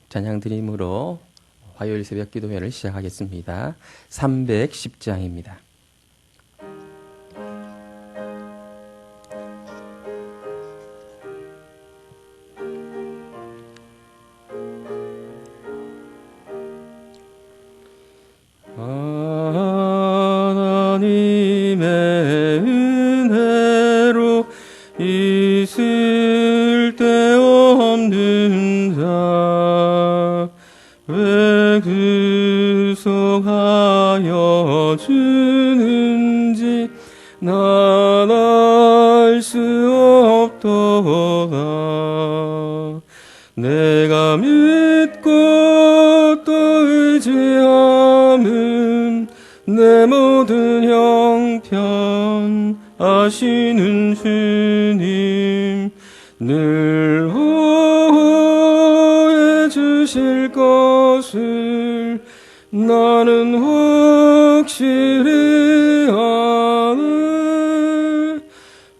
찬양 드림으로 화요일 새벽 기도회를 시작하겠습니다. 310장입니다. 하나님의 은혜로 있을 데 없는 자 왜 구속하여 주는지 난 알 수 없도다. 내가 믿고 또 의지함은 내 모든 형편 아시는 주님 늘 보호해 주실 것을 나는 확실히 아네.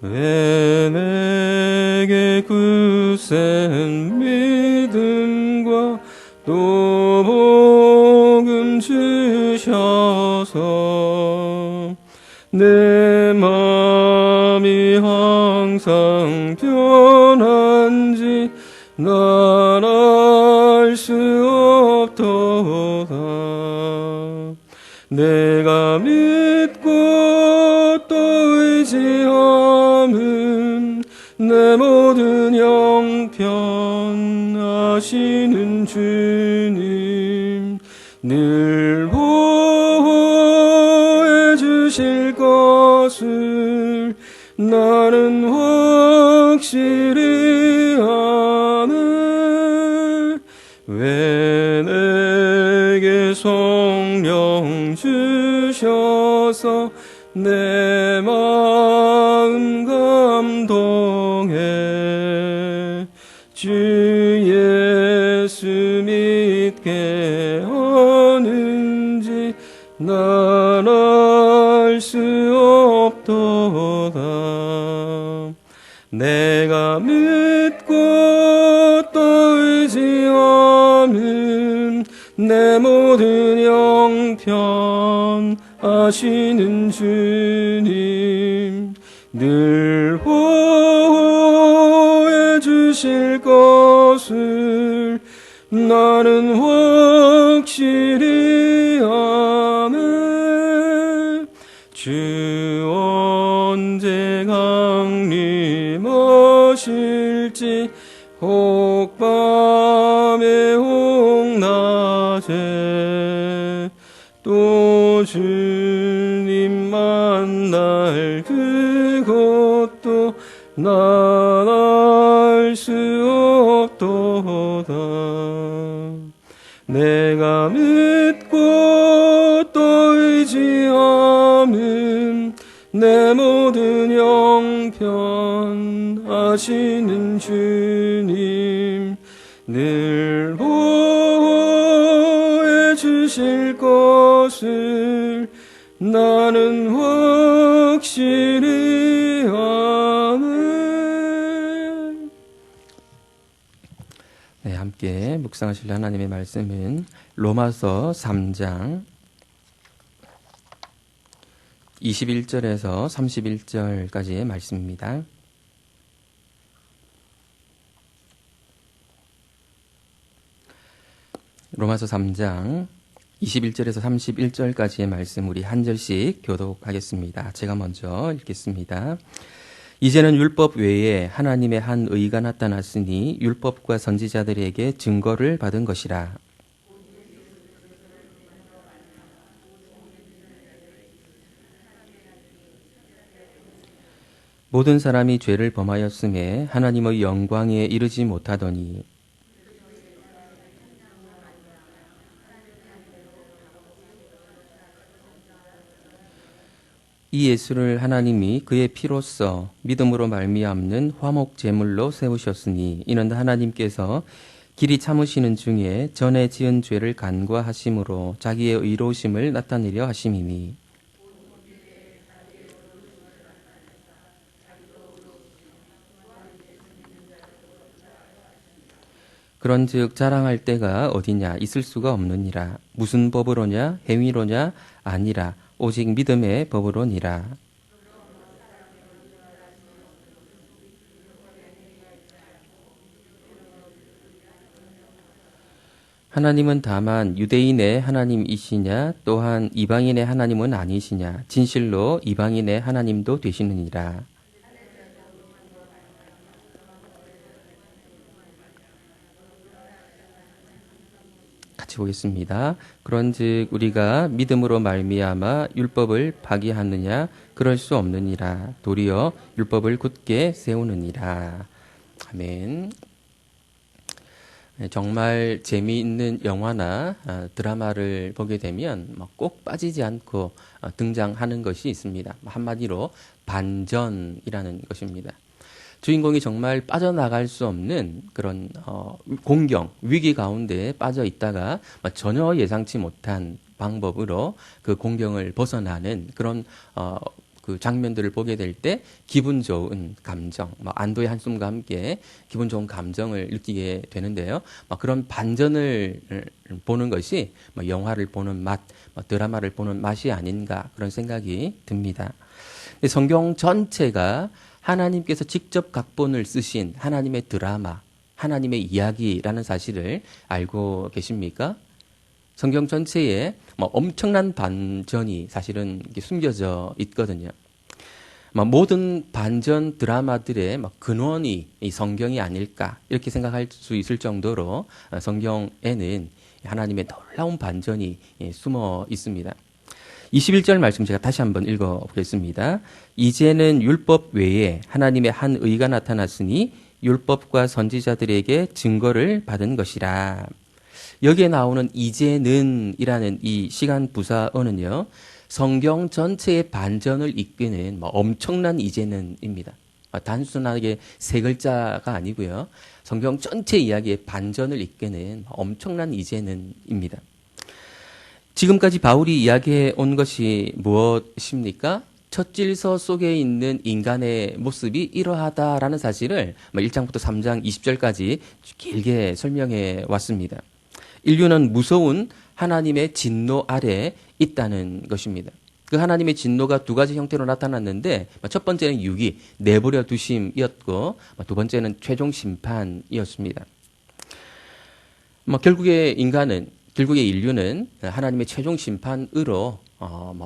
왜 내게 굳센 믿음과 또 복음 주셔서 내 마음이 항상 변한지 난 알 수 없도다. 내가 믿고 또 의지함은 내 모든 형편 아시는 주님 늘 보호해 주실 것을 나는 확실히 아네. 왜 내게 성령 주셔서 내 마음 감동해 주 예수 믿게 하는지 난 알 수 없도다. 내가 믿고 또 의지함은 내 모든 형편 아시는 주님 늘 보호해 주실 것을 나는 확실히 아네. 주 언제 강림하실지 혹 밤에 혹 낮에 또 주님 만날 그것도 난 알 수 없도다. 내가 믿고 또 의지함은 내 모든 형편 아시는 주님 늘 보호해 주실 것을 나는 확실히 아네. 네, 함께 묵상하실 하나님의 말씀은 로마서 3장 21절에서 31절까지의 말씀입니다. 로마서 3장 21절에서 31절까지의 말씀 우리 한 절씩 교독하겠습니다. 제가 먼저 읽겠습니다. 이제는 율법 외에 하나님의 한 의가 나타났으니 율법과 선지자들에게 증거를 받은 것이라. 모든 사람이 죄를 범하였음에 하나님의 영광에 이르지 못하더니 이 예수를 하나님이 그의 피로써 믿음으로 말미암는 화목 제물로 세우셨으니 이는 하나님께서 길이 참으시는 중에 전에 지은 죄를 간과하심으로 자기의 의로우심을 나타내려 하심이니 그런즉 자랑할 때가 어디냐 있을 수가 없느니라. 무슨 법으로냐 행위로냐 아니라 오직 믿음의 법으로니라. 하나님은 다만 유대인의 하나님이시냐 또한 이방인의 하나님은 아니시냐 진실로 이방인의 하나님도 되시느니라. 같이 보겠습니다. 그런즉 우리가 믿음으로 말미암아 율법을 파기하느냐 그럴 수 없느니라. 도리어 율법을 굳게 세우느니라. 아멘. 정말 재미있는 영화나 드라마를 보게 되면 꼭 빠지지 않고 등장하는 것이 있습니다. 한마디로 반전이라는 것입니다. 주인공이 정말 빠져나갈 수 없는 그런 공경, 위기 가운데 빠져 있다가 전혀 예상치 못한 방법으로 그 공경을 벗어나는 그런 그 장면들을 보게 될 때 기분 좋은 감정, 안도의 한숨과 함께 기분 좋은 감정을 느끼게 되는데요. 그런 반전을 보는 것이 영화를 보는 맛, 드라마를 보는 맛이 아닌가 그런 생각이 듭니다. 성경 전체가 하나님께서 직접 각본을 쓰신 하나님의 드라마, 하나님의 이야기라는 사실을 알고 계십니까? 성경 전체에 엄청난 반전이 사실은 숨겨져 있거든요. 모든 반전 드라마들의 근원이 이 성경이 아닐까 이렇게 생각할 수 있을 정도로 성경에는 하나님의 놀라운 반전이 숨어 있습니다. 21절 말씀 제가 다시 한번 읽어보겠습니다. 이제는 율법 외에 하나님의 한 의가 나타났으니 율법과 선지자들에게 증거를 받은 것이라. 여기에 나오는 이제는 이라는 이 시간 부사어는요. 성경 전체의 반전을 이끄는 엄청난 이제는입니다. 단순하게 세 글자가 아니고요. 성경 전체 이야기의 반전을 이끄는 엄청난 이제는입니다. 지금까지 바울이 이야기해 온 것이 무엇입니까? 첫 질서 속에 있는 인간의 모습이 이러하다라는 사실을 1장부터 3장 20절까지 길게 설명해 왔습니다. 인류는 무서운 하나님의 진노 아래 있다는 것입니다. 그 하나님의 진노가 두 가지 형태로 나타났는데 첫 번째는 유기, 내버려 두심이었고 두 번째는 최종 심판이었습니다. 결국에 인류는 하나님의 최종 심판으로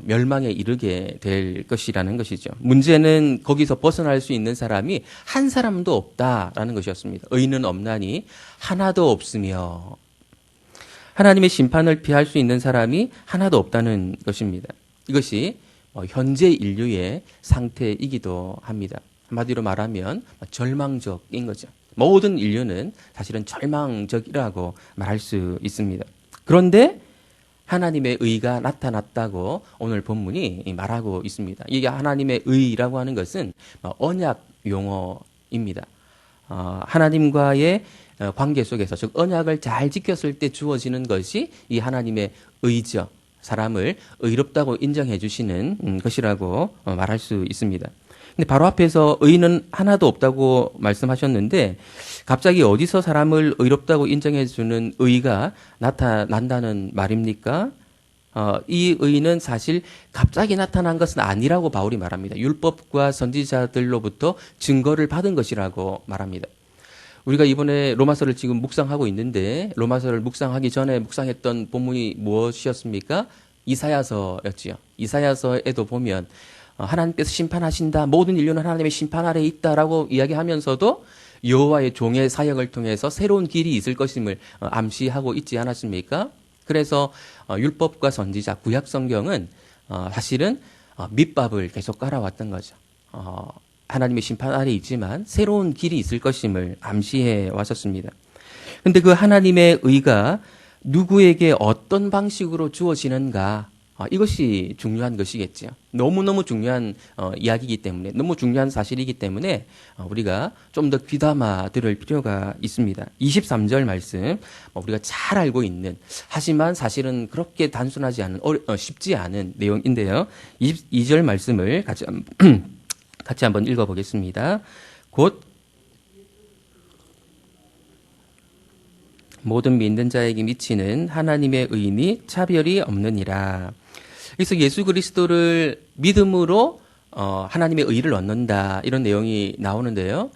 멸망에 이르게 될 것이라는 것이죠. 문제는 거기서 벗어날 수 있는 사람이 한 사람도 없다라는 것이었습니다. 의인은 없나니 하나도 없으며 하나님의 심판을 피할 수 있는 사람이 하나도 없다는 것입니다. 이것이 현재 인류의 상태이기도 합니다. 한마디로 말하면 절망적인 거죠. 모든 인류는 사실은 절망적이라고 말할 수 있습니다. 그런데 하나님의 의가 나타났다고 오늘 본문이 말하고 있습니다. 이게 하나님의 의라고 하는 것은 언약 용어입니다. 하나님과의 관계 속에서 즉 언약을 잘 지켰을 때 주어지는 것이 이 하나님의 의죠. 사람을 의롭다고 인정해 주시는 것이라고 말할 수 있습니다. 근데 바로 앞에서 의는 하나도 없다고 말씀하셨는데 갑자기 어디서 사람을 의롭다고 인정해 주는 의가 나타난다는 말입니까? 이 의는 사실 갑자기 나타난 것은 아니라고 바울이 말합니다. 율법과 선지자들로부터 증거를 받은 것이라고 말합니다. 우리가 이번에 로마서를 지금 묵상하고 있는데 로마서를 묵상하기 전에 묵상했던 본문이 무엇이었습니까? 이사야서였지요. 이사야서에도 보면 하나님께서 심판하신다. 모든 인류는 하나님의 심판 아래에 있다라고 이야기하면서도 여호와의 종의 사역을 통해서 새로운 길이 있을 것임을 암시하고 있지 않았습니까? 그래서 율법과 선지자, 구약 성경은 사실은 밑밥을 계속 깔아왔던 거죠. 하나님의 심판 아래에 있지만 새로운 길이 있을 것임을 암시해 왔었습니다. 그런데 그 하나님의 의가 누구에게 어떤 방식으로 주어지는가 이것이 중요한 것이겠죠. 너무너무 중요한 이야기이기 때문에 너무 중요한 사실이기 때문에 우리가 좀 더 귀담아 들을 필요가 있습니다. 23절 말씀 우리가 잘 알고 있는 하지만 사실은 그렇게 단순하지 않은 쉽지 않은 내용인데요. 22절 말씀을 같이 한번 읽어보겠습니다. 곧 모든 믿는 자에게 미치는 하나님의 의인이 차별이 없느니라. 그래서 예수 그리스도를 믿음으로 하나님의 의를 얻는다, 이런 내용이 나오는데요.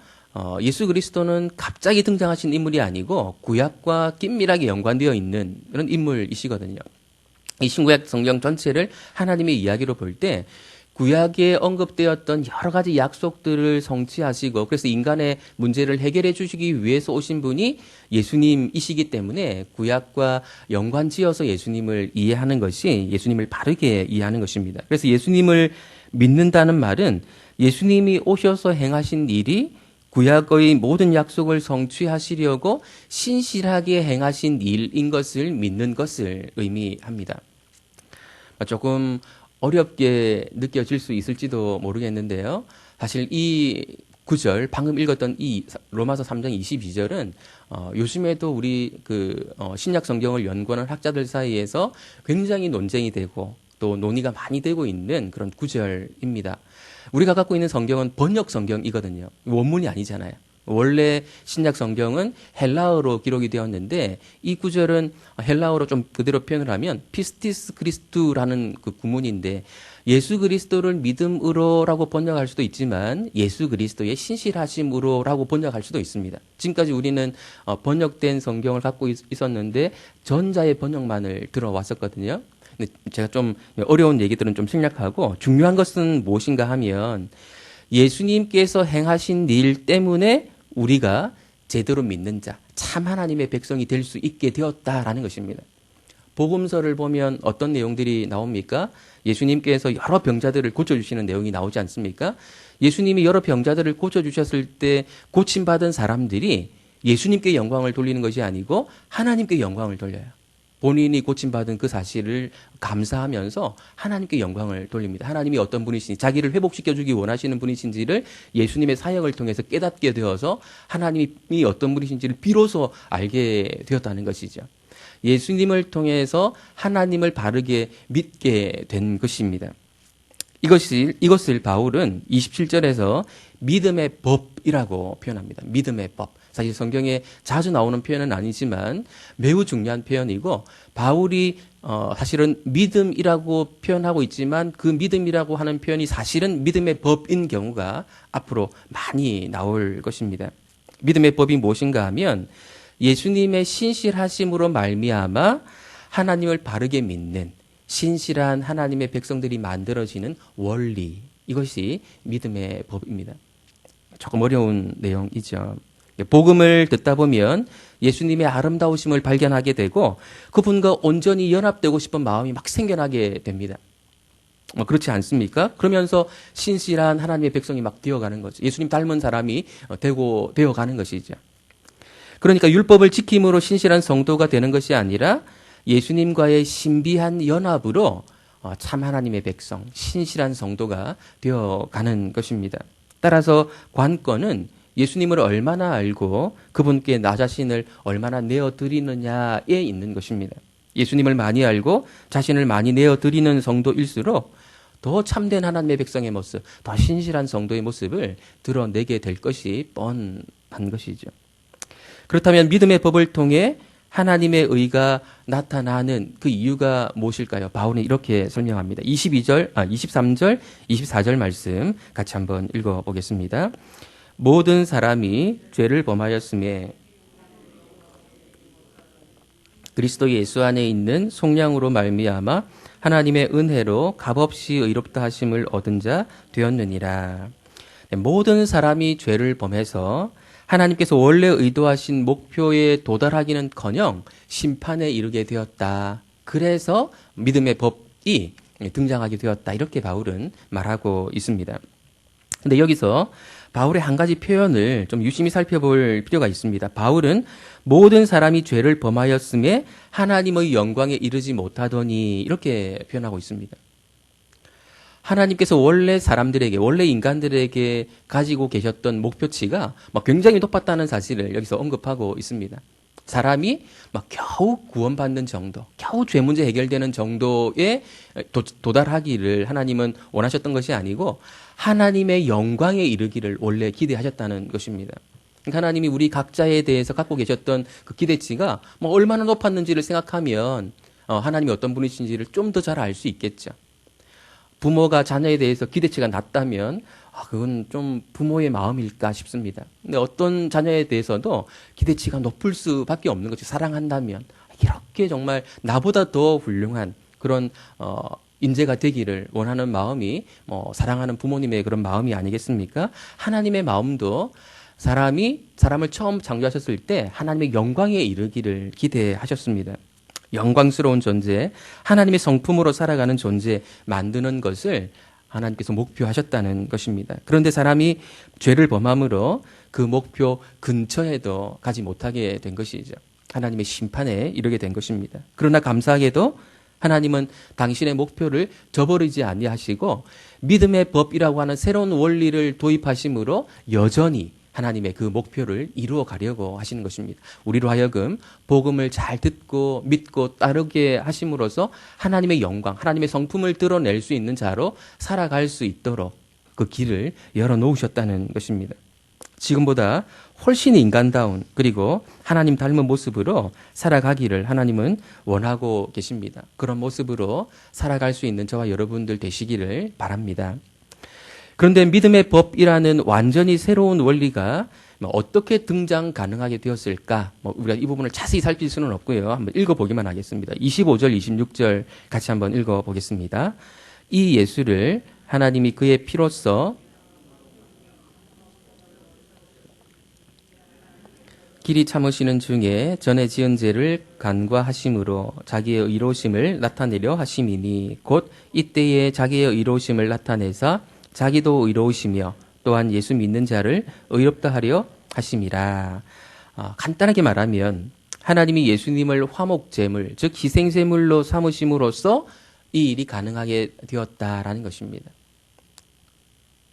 예수 그리스도는 갑자기 등장하신 인물이 아니고 구약과 긴밀하게 연관되어 있는 그런 인물이시거든요. 이 신구약 성경 전체를 하나님의 이야기로 볼 때 구약에 언급되었던 여러 가지 약속들을 성취하시고, 그래서 인간의 문제를 해결해 주시기 위해서 오신 분이 예수님이시기 때문에 구약과 연관지어서 예수님을 이해하는 것이 예수님을 바르게 이해하는 것입니다. 그래서 예수님을 믿는다는 말은 예수님이 오셔서 행하신 일이 구약의 모든 약속을 성취하시려고 신실하게 행하신 일인 것을 믿는 것을 의미합니다. 조금 어렵게 느껴질 수 있을지도 모르겠는데요. 사실 이 구절, 방금 읽었던 이 로마서 3장 22절은 요즘에도 우리 신약 성경을 연구하는 학자들 사이에서 굉장히 논쟁이 되고 또 논의가 많이 되고 있는 그런 구절입니다. 우리가 갖고 있는 성경은 번역 성경이거든요. 원문이 아니잖아요. 원래 신약 성경은 헬라어로 기록이 되었는데 이 구절은 헬라어로 좀 그대로 표현을 하면 피스티스 크리스투라는 그 구문인데, 예수 그리스도를 믿음으로라고 번역할 수도 있지만 예수 그리스도의 신실하심으로라고 번역할 수도 있습니다. 지금까지 우리는 번역된 성경을 갖고 있었는데 전자의 번역만을 들어왔었거든요. 근데 제가 좀 어려운 얘기들은 좀 생략하고, 중요한 것은 무엇인가 하면 예수님께서 행하신 일 때문에 우리가 제대로 믿는 자, 참 하나님의 백성이 될 수 있게 되었다라는 것입니다. 복음서를 보면 어떤 내용들이 나옵니까? 예수님께서 여러 병자들을 고쳐주시는 내용이 나오지 않습니까? 예수님이 여러 병자들을 고쳐주셨을 때 고침받은 사람들이 예수님께 영광을 돌리는 것이 아니고 하나님께 영광을 돌려요. 본인이 고침받은 그 사실을 감사하면서 하나님께 영광을 돌립니다. 하나님이 어떤 분이신지, 자기를 회복시켜주기 원하시는 분이신지를 예수님의 사역을 통해서 깨닫게 되어서 하나님이 어떤 분이신지를 비로소 알게 되었다는 것이죠. 예수님을 통해서 하나님을 바르게 믿게 된 것입니다. 이것을 바울은 27절에서 믿음의 법이라고 표현합니다. 믿음의 법. 사실 성경에 자주 나오는 표현은 아니지만 매우 중요한 표현이고, 바울이 사실은 믿음이라고 표현하고 있지만 그 믿음이라고 하는 표현이 사실은 믿음의 법인 경우가 앞으로 많이 나올 것입니다. 믿음의 법이 무엇인가 하면 예수님의 신실하심으로 말미암아 하나님을 바르게 믿는 신실한 하나님의 백성들이 만들어지는 원리, 이것이 믿음의 법입니다. 조금 어려운 내용이죠. 복음을 듣다 보면 예수님의 아름다우심을 발견하게 되고 그분과 온전히 연합되고 싶은 마음이 막 생겨나게 됩니다. 그렇지 않습니까? 그러면서 신실한 하나님의 백성이 막 되어가는 거죠. 예수님 닮은 사람이 되어가는 것이죠. 그러니까 율법을 지킴으로 신실한 성도가 되는 것이 아니라 예수님과의 신비한 연합으로 참 하나님의 백성, 신실한 성도가 되어가는 것입니다. 따라서 관건은 예수님을 얼마나 알고 그분께 나 자신을 얼마나 내어드리느냐에 있는 것입니다. 예수님을 많이 알고 자신을 많이 내어드리는 성도일수록 더 참된 하나님의 백성의 모습, 더 신실한 성도의 모습을 드러내게 될 것이 뻔한 것이죠. 그렇다면 믿음의 법을 통해 하나님의 의가 나타나는 그 이유가 무엇일까요? 바울은 이렇게 설명합니다. 23절, 24절 말씀 같이 한번 읽어보겠습니다. 모든 사람이 죄를 범하였음에 그리스도 예수 안에 있는 속량으로 말미암아 하나님의 은혜로 값없이 의롭다 하심을 얻은 자 되었느니라. 모든 사람이 죄를 범해서 하나님께서 원래 의도하신 목표에 도달하기는커녕 심판에 이르게 되었다. 그래서 믿음의 법이 등장하게 되었다. 이렇게 바울은 말하고 있습니다. 근데 여기서 바울의 한 가지 표현을 좀 유심히 살펴볼 필요가 있습니다. 바울은 모든 사람이 죄를 범하였음에 하나님의 영광에 이르지 못하더니 이렇게 표현하고 있습니다. 하나님께서 원래 사람들에게, 원래 인간들에게 가지고 계셨던 목표치가 굉장히 높았다는 사실을 여기서 언급하고 있습니다. 사람이 겨우 구원받는 정도, 겨우 죄 문제 해결되는 정도에 도달하기를 하나님은 원하셨던 것이 아니고 하나님의 영광에 이르기를 원래 기대하셨다는 것입니다. 그러니까 하나님이 우리 각자에 대해서 갖고 계셨던 그 기대치가 뭐 얼마나 높았는지를 생각하면 하나님이 어떤 분이신지를 좀 더 잘 알 수 있겠죠. 부모가 자녀에 대해서 기대치가 낮다면 그건 좀 부모의 마음일까 싶습니다. 근데 어떤 자녀에 대해서도 기대치가 높을 수밖에 없는 거죠. 사랑한다면 이렇게 정말 나보다 더 훌륭한 그런 인재가 되기를 원하는 마음이 사랑하는 부모님의 그런 마음이 아니겠습니까? 하나님의 마음도 사람을 처음 창조하셨을 때 하나님의 영광에 이르기를 기대하셨습니다. 영광스러운 존재, 하나님의 성품으로 살아가는 존재 만드는 것을 하나님께서 목표하셨다는 것입니다. 그런데 사람이 죄를 범함으로 그 목표 근처에도 가지 못하게 된 것이죠. 하나님의 심판에 이르게 된 것입니다. 그러나 감사하게도 하나님은 당신의 목표를 저버리지 아니하시고 믿음의 법이라고 하는 새로운 원리를 도입하심으로 여전히 하나님의 그 목표를 이루어 가려고 하시는 것입니다. 우리로 하여금 복음을 잘 듣고 믿고 따르게 하심으로써 하나님의 영광, 하나님의 성품을 드러낼 수 있는 자로 살아갈 수 있도록 그 길을 열어놓으셨다는 것입니다. 지금보다 훨씬 인간다운 그리고 하나님 닮은 모습으로 살아가기를 하나님은 원하고 계십니다. 그런 모습으로 살아갈 수 있는 저와 여러분들 되시기를 바랍니다. 그런데 믿음의 법이라는 완전히 새로운 원리가 어떻게 등장 가능하게 되었을까? 우리가 이 부분을 자세히 살필 수는 없고요. 한번 읽어보기만 하겠습니다. 25절, 26절 같이 한번 읽어보겠습니다. 이 예수를 하나님이 그의 피로써 길이 참으시는 중에 전에 지은 죄를 간과하심으로 자기의 의로우심을 나타내려 하심이니 곧 이때에 자기의 의로우심을 나타내사 자기도 의로우시며 또한 예수 믿는 자를 의롭다 하려 하심이라. 간단하게 말하면 하나님이 예수님을 화목제물, 즉 희생제물로 삼으심으로써 이 일이 가능하게 되었다라는 것입니다.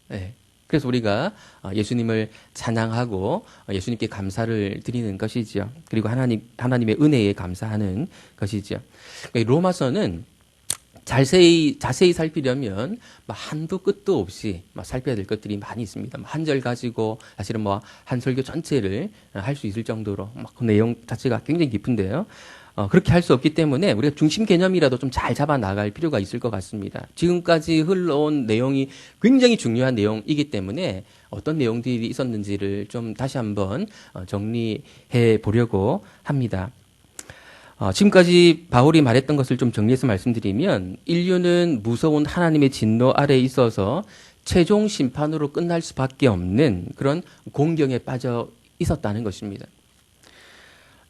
네. 그래서 우리가 예수님을 찬양하고 예수님께 감사를 드리는 것이죠. 그리고 하나님의 은혜에 감사하는 것이죠. 로마서는 자세히 살피려면 한도 끝도 없이 살펴야 될 것들이 많이 있습니다. 한 절 가지고 사실은 한 설교 전체를 할 수 있을 정도로 그 내용 자체가 굉장히 깊은데요. 그렇게 할 수 없기 때문에 우리가 중심 개념이라도 좀 잘 잡아 나갈 필요가 있을 것 같습니다. 지금까지 흘러온 내용이 굉장히 중요한 내용이기 때문에 어떤 내용들이 있었는지를 좀 다시 한번 정리해 보려고 합니다. 지금까지 바울이 말했던 것을 좀 정리해서 말씀드리면 인류는 무서운 하나님의 진노 아래에 있어서 최종 심판으로 끝날 수밖에 없는 그런 공경에 빠져 있었다는 것입니다.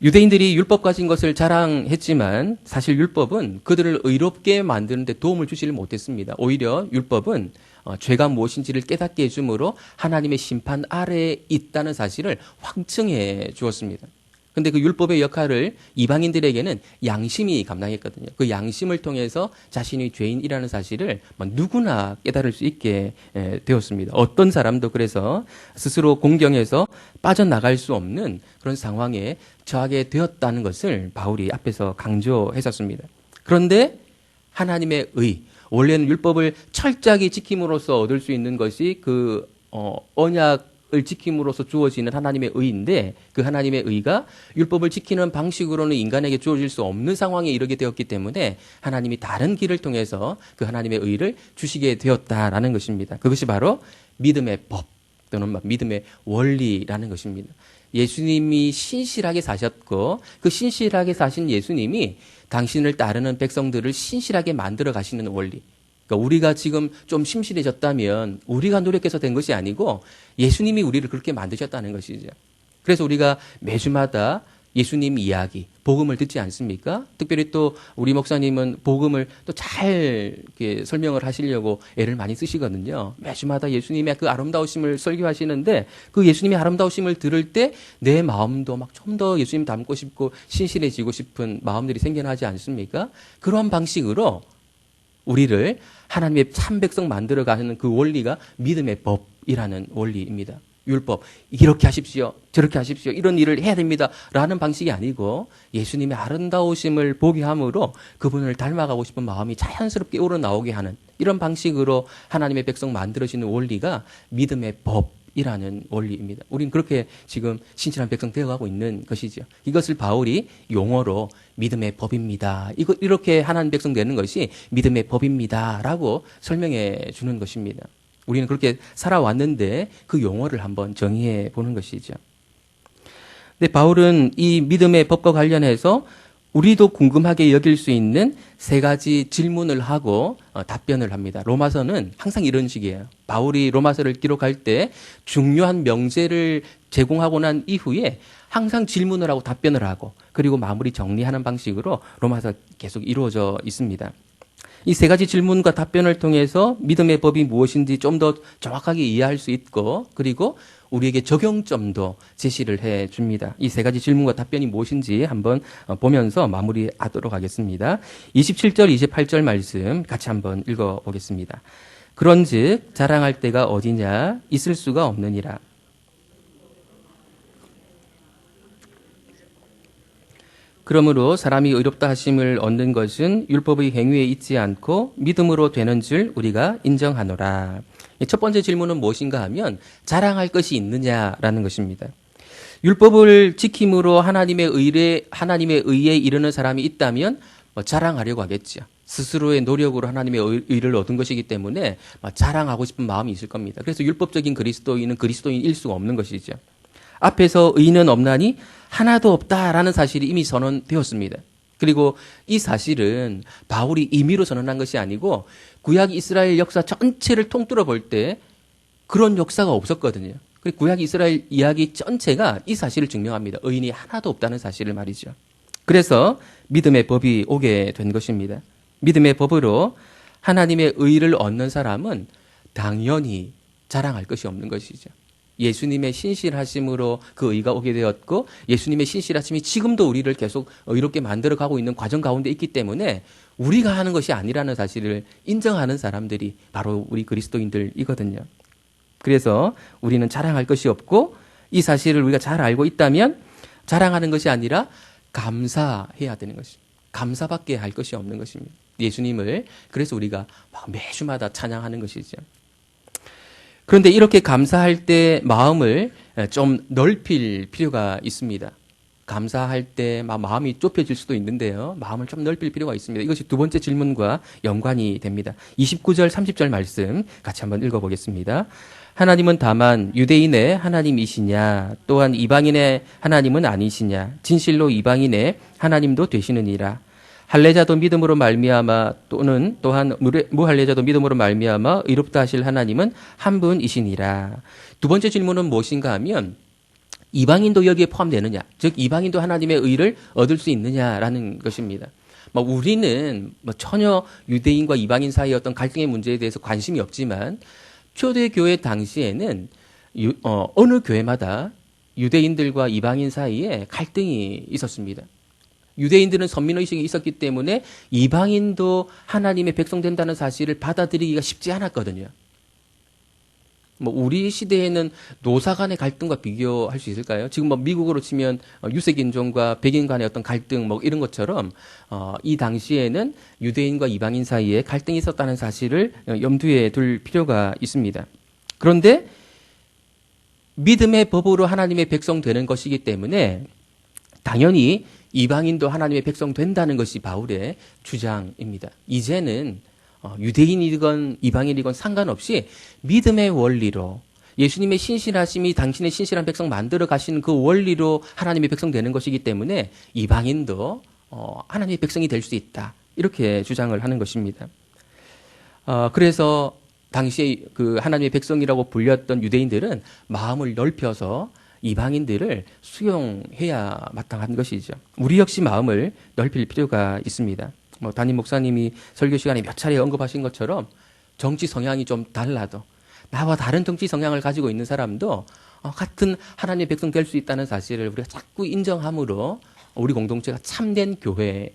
유대인들이 율법 가진 것을 자랑했지만 사실 율법은 그들을 의롭게 만드는 데 도움을 주지를 못했습니다. 오히려 율법은 죄가 무엇인지를 깨닫게 해주므로 하나님의 심판 아래에 있다는 사실을 확증해 주었습니다. 근데 그 율법의 역할을 이방인들에게는 양심이 감당했거든요. 그 양심을 통해서 자신이 죄인이라는 사실을 누구나 깨달을 수 있게 되었습니다. 어떤 사람도 그래서 스스로 공경에서 빠져나갈 수 없는 그런 상황에 처하게 되었다는 것을 바울이 앞에서 강조했었습니다. 그런데 하나님의 의, 원래는 율법을 철저하게 지킴으로써 얻을 수 있는 것이 그 언약을 지킴으로써 주어지는 하나님의 의인데 그 하나님의 의가 율법을 지키는 방식으로는 인간에게 주어질 수 없는 상황에 이르게 되었기 때문에 하나님이 다른 길을 통해서 그 하나님의 의를 주시게 되었다라는 것입니다. 그것이 바로 믿음의 법 또는 믿음의 원리라는 것입니다. 예수님이 신실하게 사셨고 그 신실하게 사신 예수님이 당신을 따르는 백성들을 신실하게 만들어 가시는 원리. 그러니까 우리가 지금 좀 심실해졌다면 우리가 노력해서 된 것이 아니고 예수님이 우리를 그렇게 만드셨다는 것이죠. 그래서 우리가 매주마다 예수님 이야기, 복음을 듣지 않습니까? 특별히 또 우리 목사님은 복음을 또 잘 설명을 하시려고 애를 많이 쓰시거든요. 매주마다 예수님의 그 아름다우심을 설교하시는데 그 예수님의 아름다우심을 들을 때 내 마음도 막 좀 더 예수님 닮고 싶고 신실해지고 싶은 마음들이 생겨나지 않습니까? 그런 방식으로 우리를 하나님의 참 백성 만들어가는 그 원리가 믿음의 법이라는 원리입니다. 율법, 이렇게 하십시오, 저렇게 하십시오, 이런 일을 해야 됩니다 라는 방식이 아니고 예수님의 아름다우심을 보게 함으로 그분을 닮아가고 싶은 마음이 자연스럽게 우러나오게 하는 이런 방식으로 하나님의 백성 만들어지는 원리가 믿음의 법 법이라는 원리입니다. 우리는 그렇게 지금 신실한 백성 되어가고 있는 것이죠. 이것을 바울이 용어로 믿음의 법입니다. 이렇게 하나님 백성 되는 것이 믿음의 법입니다라고 설명해 주는 것입니다. 우리는 그렇게 살아왔는데 그 용어를 한번 정의해 보는 것이죠. 근데 바울은 이 믿음의 법과 관련해서 우리도 궁금하게 여길 수 있는 세 가지 질문을 하고 답변을 합니다. 로마서는 항상 이런 식이에요. 바울이 로마서를 기록할 때 중요한 명제를 제공하고 난 이후에 항상 질문을 하고 답변을 하고 그리고 마무리 정리하는 방식으로 로마서 계속 이루어져 있습니다. 이 세 가지 질문과 답변을 통해서 믿음의 법이 무엇인지 좀 더 정확하게 이해할 수 있고 그리고 우리에게 적용점도 제시를 해 줍니다. 이 세 가지 질문과 답변이 무엇인지 한번 보면서 마무리하도록 하겠습니다. 27절, 28절 말씀 같이 한번 읽어보겠습니다. 그런즉 자랑할 데가 어디냐 있을 수가 없느니라. 그러므로 사람이 의롭다 하심을 얻는 것은 율법의 행위에 있지 않고 믿음으로 되는 줄 우리가 인정하노라. 첫 번째 질문은 무엇인가 하면 자랑할 것이 있느냐라는 것입니다. 율법을 지킴으로 하나님의 의에 이르는 사람이 있다면 자랑하려고 하겠죠. 스스로의 노력으로 하나님의 의를 얻은 것이기 때문에 자랑하고 싶은 마음이 있을 겁니다. 그래서 율법적인 그리스도인은 그리스도인일 수가 없는 것이죠. 앞에서 의는 없나니 하나도 없다라는 사실이 이미 선언되었습니다. 그리고 이 사실은 바울이 임의로 선언한 것이 아니고 구약 이스라엘 역사 전체를 통틀어 볼 때 그런 역사가 없었거든요. 구약 이스라엘 이야기 전체가 이 사실을 증명합니다. 의인이 하나도 없다는 사실을 말이죠. 그래서 믿음의 법이 오게 된 것입니다. 믿음의 법으로 하나님의 의를 얻는 사람은 당연히 자랑할 것이 없는 것이죠. 예수님의 신실하심으로 그 의가 오게 되었고 예수님의 신실하심이 지금도 우리를 계속 의롭게 만들어가고 있는 과정 가운데 있기 때문에 우리가 하는 것이 아니라는 사실을 인정하는 사람들이 바로 우리 그리스도인들이거든요. 그래서 우리는 자랑할 것이 없고 이 사실을 우리가 잘 알고 있다면 자랑하는 것이 아니라 감사해야 되는 것입니다. 감사밖에 할 것이 없는 것입니다. 예수님을 그래서 우리가 매주마다 찬양하는 것이죠. 그런데 이렇게 감사할 때 마음을 좀 넓힐 필요가 있습니다. 감사할 때 마음이 좁혀질 수도 있는데요. 마음을 좀 넓힐 필요가 있습니다. 이것이 두 번째 질문과 연관이 됩니다. 29절, 30절 말씀 같이 한번 읽어보겠습니다. 하나님은 다만 유대인의 하나님이시냐 또한 이방인의 하나님은 아니시냐 진실로 이방인의 하나님도 되시느니라. 할례자도 믿음으로 말미암아 또한 무할례자도 믿음으로 말미암아 의롭다 하실 하나님은 한 분이시니라. 두 번째 질문은 무엇인가 하면 이방인도 여기에 포함되느냐, 즉 이방인도 하나님의 의를 얻을 수 있느냐라는 것입니다. 우리는 전혀 유대인과 이방인 사이의 어떤 갈등의 문제에 대해서 관심이 없지만 초대교회 당시에는 어느 교회마다 유대인들과 이방인 사이에 갈등이 있었습니다. 유대인들은 선민의식이 있었기 때문에 이방인도 하나님의 백성 된다는 사실을 받아들이기가 쉽지 않았거든요. 우리 시대에는 노사 간의 갈등과 비교할 수 있을까요? 지금 미국으로 치면 유색인종과 백인 간의 어떤 갈등 이런 것처럼 이 당시에는 유대인과 이방인 사이에 갈등이 있었다는 사실을 염두에 둘 필요가 있습니다. 그런데 믿음의 법으로 하나님의 백성 되는 것이기 때문에 당연히 이방인도 하나님의 백성 된다는 것이 바울의 주장입니다. 이제는 유대인이건 이방인이건 상관없이 믿음의 원리로 예수님의 신실하심이 당신의 신실한 백성 만들어 가시는 그 원리로 하나님의 백성 되는 것이기 때문에 이방인도 하나님의 백성이 될 수 있다. 이렇게 주장을 하는 것입니다. 그래서 당시에 그 하나님의 백성이라고 불렸던 유대인들은 마음을 넓혀서 이방인들을 수용해야 마땅한 것이죠. 우리 역시 마음을 넓힐 필요가 있습니다. 담임 목사님이 설교 시간에 몇 차례 언급하신 것처럼 정치 성향이 좀 달라도 나와 다른 정치 성향을 가지고 있는 사람도 같은 하나님의 백성 될 수 있다는 사실을 우리가 자꾸 인정함으로 우리 공동체가 참된 교회,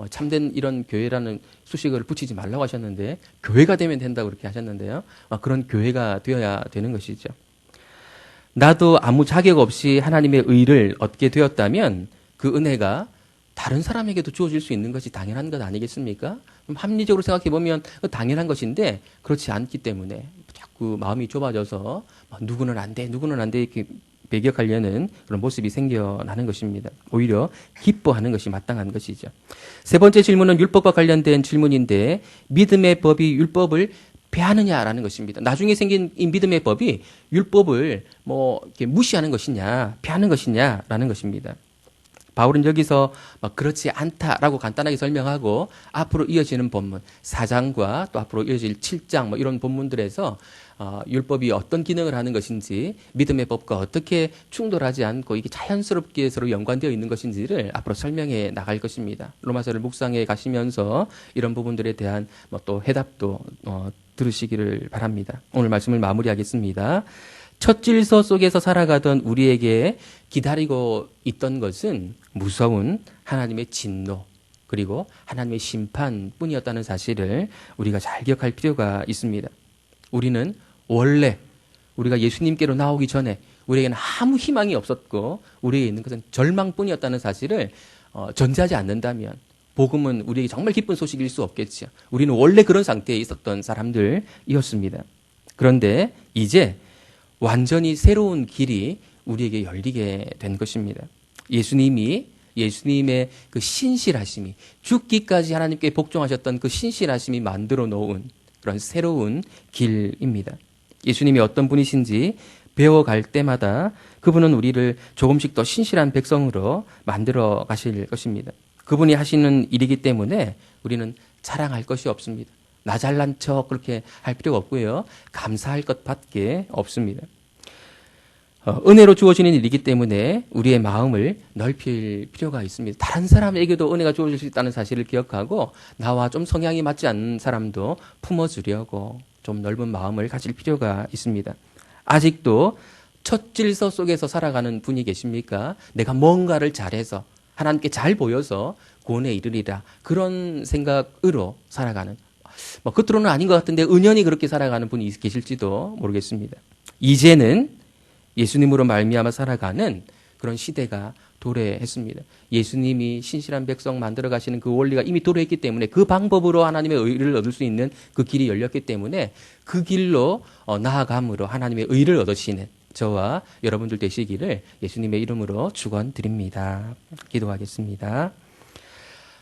참된 이런 교회라는 수식어를 붙이지 말라고 하셨는데 교회가 되면 된다고 그렇게 하셨는데요. 그런 교회가 되어야 되는 것이죠. 나도 아무 자격 없이 하나님의 의를 얻게 되었다면 그 은혜가 다른 사람에게도 주어질 수 있는 것이 당연한 것 아니겠습니까? 합리적으로 생각해 보면 당연한 것인데 그렇지 않기 때문에 자꾸 마음이 좁아져서 누구는 안 돼, 누구는 안 돼 이렇게 배격하려는 그런 모습이 생겨나는 것입니다. 오히려 기뻐하는 것이 마땅한 것이죠. 세 번째 질문은 율법과 관련된 질문인데 믿음의 법이 율법을 배하느냐라는 것입니다. 나중에 생긴 이 믿음의 법이 율법을 이렇게 무시하는 것이냐, 배하는 것이냐라는 것입니다. 바울은 여기서 그렇지 않다라고 간단하게 설명하고 앞으로 이어지는 본문 4장과 또 앞으로 이어질 7장 이런 본문들에서 율법이 어떤 기능을 하는 것인지 믿음의 법과 어떻게 충돌하지 않고 이게 자연스럽게 서로 연관되어 있는 것인지를 앞으로 설명해 나갈 것입니다. 로마서를 묵상해 가시면서 이런 부분들에 대한 또 해답도 들으시기를 바랍니다. 오늘 말씀을 마무리하겠습니다. 첫 질서 속에서 살아가던 우리에게 기다리고 있던 것은 무서운 하나님의 진노 그리고 하나님의 심판뿐이었다는 사실을 우리가 잘 기억할 필요가 있습니다. 우리는 원래 우리가 예수님께로 나오기 전에 우리에게는 아무 희망이 없었고 우리에게 있는 것은 절망뿐이었다는 사실을 전제하지 않는다면 복음은 우리에게 정말 기쁜 소식일 수 없겠죠. 우리는 원래 그런 상태에 있었던 사람들이었습니다. 그런데 이제 완전히 새로운 길이 우리에게 열리게 된 것입니다. 예수님의 그 신실하심이 죽기까지 하나님께 복종하셨던 그 신실하심이 만들어 놓은 그런 새로운 길입니다. 예수님이 어떤 분이신지 배워갈 때마다 그분은 우리를 조금씩 더 신실한 백성으로 만들어 가실 것입니다. 그분이 하시는 일이기 때문에 우리는 자랑할 것이 없습니다. 나 잘난 척 그렇게 할 필요가 없고요. 감사할 것밖에 없습니다. 은혜로 주어지는 일이기 때문에 우리의 마음을 넓힐 필요가 있습니다. 다른 사람에게도 은혜가 주어질 수 있다는 사실을 기억하고 나와 좀 성향이 맞지 않는 사람도 품어주려고 좀 넓은 마음을 가질 필요가 있습니다. 아직도 첫 질서 속에서 살아가는 분이 계십니까? 내가 뭔가를 잘해서 하나님께 잘 보여서 구원에 이르리라 그런 생각으로 살아가는 겉으로는 아닌 것 같은데 은연히 그렇게 살아가는 분이 계실지도 모르겠습니다. 이제는 예수님으로 말미암아 살아가는 그런 시대가 도래했습니다. 예수님이 신실한 백성 만들어 가시는 그 원리가 이미 도래했기 때문에 그 방법으로 하나님의 의를 얻을 수 있는 그 길이 열렸기 때문에 그 길로 나아감으로 하나님의 의를 얻으시는 저와 여러분들 되시기를 예수님의 이름으로 축원드립니다. 기도하겠습니다.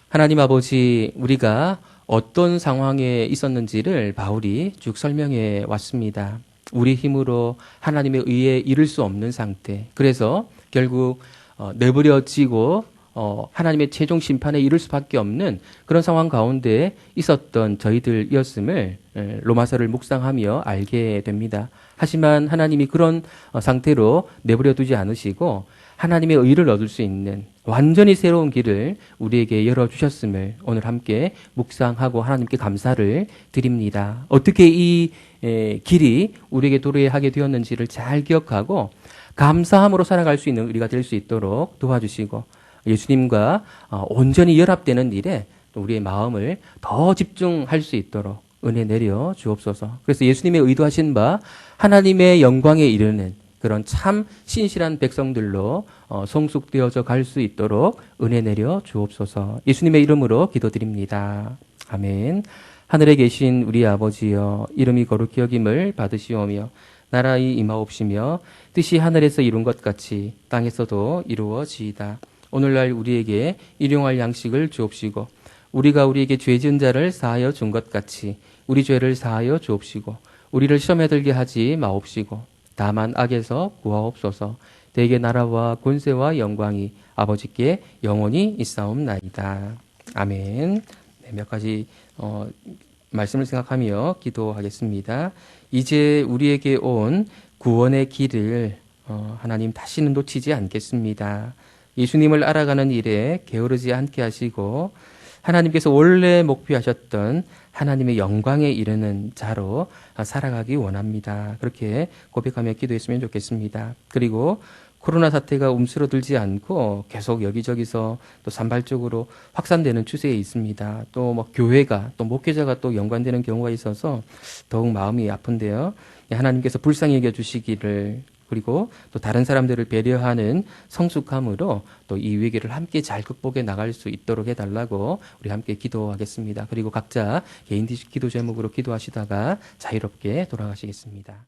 하나님 아버지, 우리가 어떤 상황에 있었는지를 바울이 쭉 설명해 왔습니다. 우리 힘으로 하나님의 의에 이를 수 없는 상태. 그래서 결국 내버려지고 하나님의 최종 심판에 이를 수밖에 없는 그런 상황 가운데 있었던 저희들이었음을 로마서를 묵상하며 알게 됩니다. 하지만 하나님이 그런 상태로 내버려 두지 않으시고 하나님의 의를 얻을 수 있는 완전히 새로운 길을 우리에게 열어주셨음을 오늘 함께 묵상하고 하나님께 감사를 드립니다. 어떻게 이 길이 우리에게 도래하게 되었는지를 잘 기억하고 감사함으로 살아갈 수 있는 우리가 될 수 있도록 도와주시고 예수님과 온전히 연합되는 일에 우리의 마음을 더 집중할 수 있도록 은혜 내려 주옵소서. 그래서 예수님의 의도하신 바 하나님의 영광에 이르는 그런 참 신실한 백성들로 성숙되어져 갈 수 있도록 은혜 내려 주옵소서. 예수님의 이름으로 기도드립니다. 아멘. 하늘에 계신 우리 아버지여, 이름이 거룩히 여김을 받으시오며 나라의 임하옵시며 뜻이 하늘에서 이룬 것 같이 땅에서도 이루어지이다. 오늘날 우리에게 일용할 양식을 주옵시고 우리가 우리에게 죄 지은 자를 사하여 준 것 같이 우리 죄를 사하여 주옵시고 우리를 시험에 들게 하지 마옵시고 다만 악에서 구하옵소서. 대개 나라와 권세와 영광이 아버지께 영원히 있사옵나이다. 아멘. 네, 몇 가지 말씀을 생각하며 기도하겠습니다. 이제 우리에게 온 구원의 길을 하나님 다시는 놓치지 않겠습니다. 예수님을 알아가는 일에 게으르지 않게 하시고 하나님께서 원래 목표하셨던 하나님의 영광에 이르는 자로 살아가기 원합니다. 그렇게 고백하며 기도했으면 좋겠습니다. 그리고 코로나 사태가 움츠러들지 않고 계속 여기저기서 또 산발적으로 확산되는 추세에 있습니다. 또 교회가 또 목회자가 또 연관되는 경우가 있어서 더욱 마음이 아픈데요. 하나님께서 불쌍히 여겨 주시기를 그리고 또 다른 사람들을 배려하는 성숙함으로 또 이 위기를 함께 잘 극복해 나갈 수 있도록 해달라고 우리 함께 기도하겠습니다. 그리고 각자 개인 기도 제목으로 기도하시다가 자유롭게 돌아가시겠습니다.